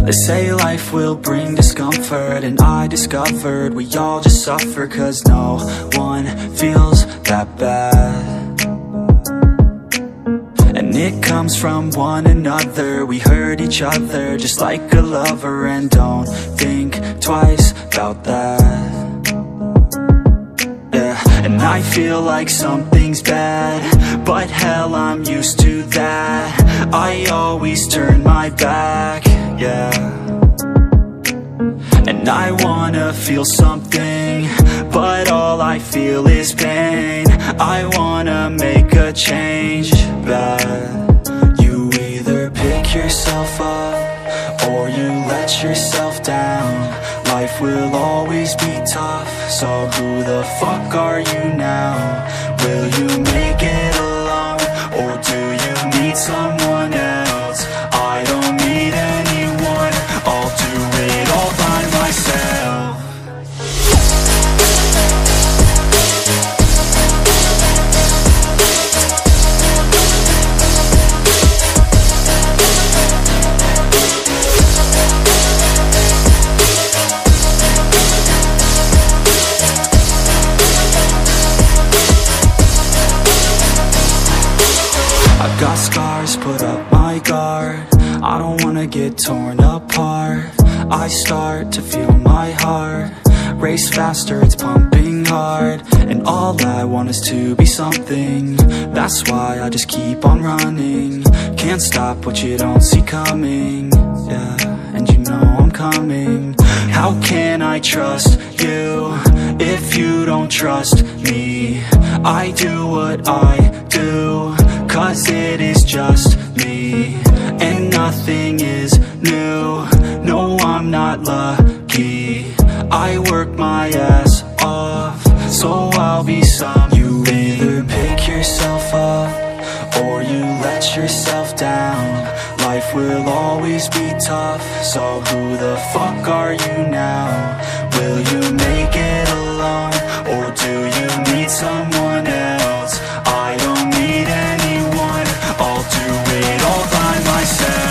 They say life will bring discomfort, and I discovered we all just suffer, 'cause no one feels that bad. And it comes from one another. We hurt each other just like a lover, and don't think twice about that. Yeah, and I feel like something's bad, but hell, I'm used to that. I always turn my back, yeah. And I wanna feel something, but all I feel is pain. I wanna make a change, but you either pick yourself up or you let yourself down. Life will always be tough, so who the fuck are you now? Will you make it alone, or do you need someone else? I don't need anyone, I'll do it all by myself. Got scars, put up my guard. I don't wanna get torn apart. I start to feel my heart race faster, it's pumping hard. And all I want is to be something. That's why I just keep on running. Can't stop what you don't see coming. Yeah, and you know I'm coming. How can I trust you if you don't trust me? I do what I do, 'cause it is just me, and nothing is new. No, I'm not lucky. I work my ass off, so I'll be some. You either pick yourself up or you let yourself down. Life will always be tough, so who the fuck are you now? Will you make it alone, or do you need someone else? I don't need anyone, I'll do it all by myself.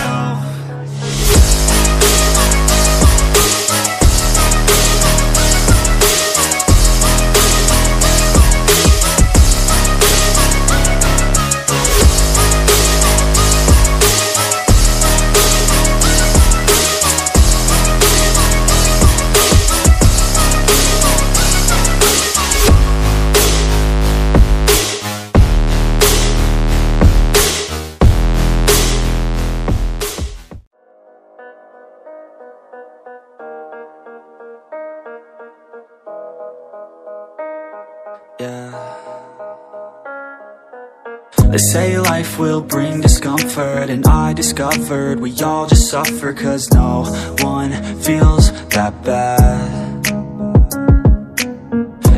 They say life will bring discomfort, and I discovered we all just suffer, 'cause no one feels that bad.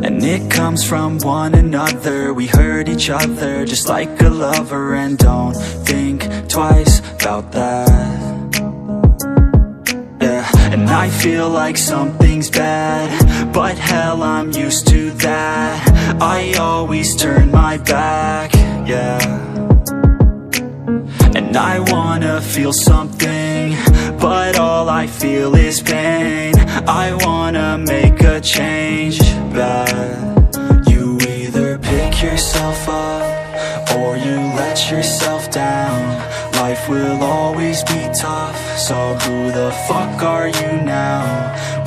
And it comes from one another. We hurt each other just like a lover, and don't think twice about that. Yeah, and I feel like something's bad, but hell, I'm used to that. I always turn my back, yeah. And I wanna feel something, but all I feel is pain. I wanna make a change, but you either pick yourself up or you let yourself down. Life will always be tough, so who the fuck are you now?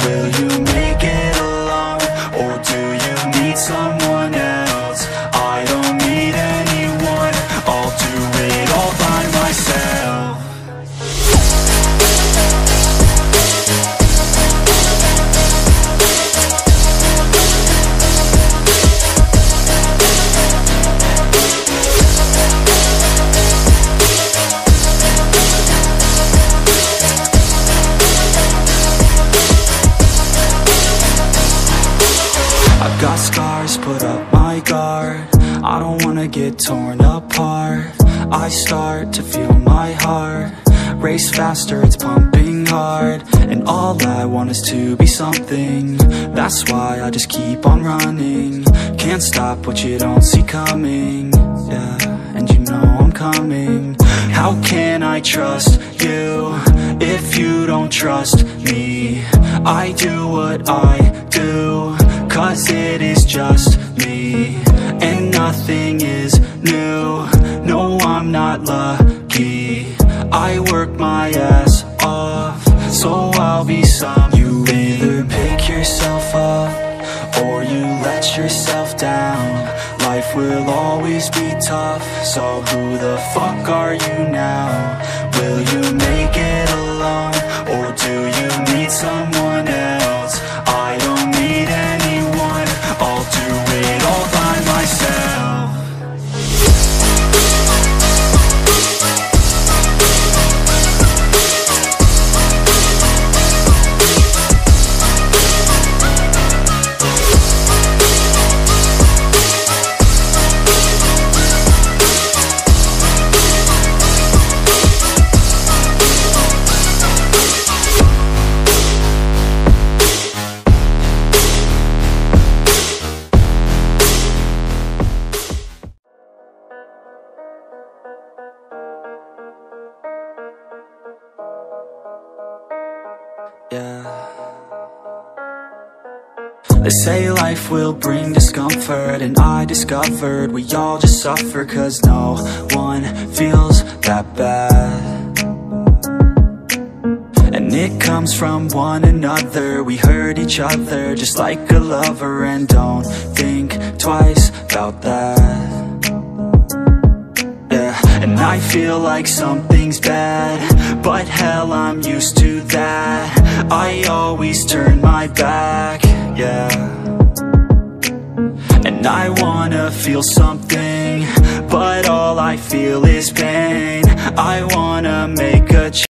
Will you make it alone, or do you need someone else? I don't need anyone, I'll do it all by myself. Got scars, put up my guard. I don't wanna get torn apart. I start to feel my heart race faster, it's pumping hard. And all I want is to be something. That's why I just keep on running. Can't stop what you don't see coming. Yeah, and you know I'm coming. How can I trust you if you don't trust me. I do what I do, 'cause it is just me, and nothing is new. No, I'm not lucky, I work my ass off, so I'll be some. You either pick yourself up, or you let yourself down. Life will always be tough, so who the fuck are you now? Will you make it alone, or do you need someone else? I don't need anyone, I'll do it all by myself. They say life will bring discomfort, and I discovered we all just suffer, 'cause no one feels that bad. And it comes from one another, we hurt each other just like a lover, and don't think twice about that. And I feel like something's bad, but hell, I'm used to that. I always turn my back, yeah. And I wanna feel something, but all I feel is pain. I wanna make a change.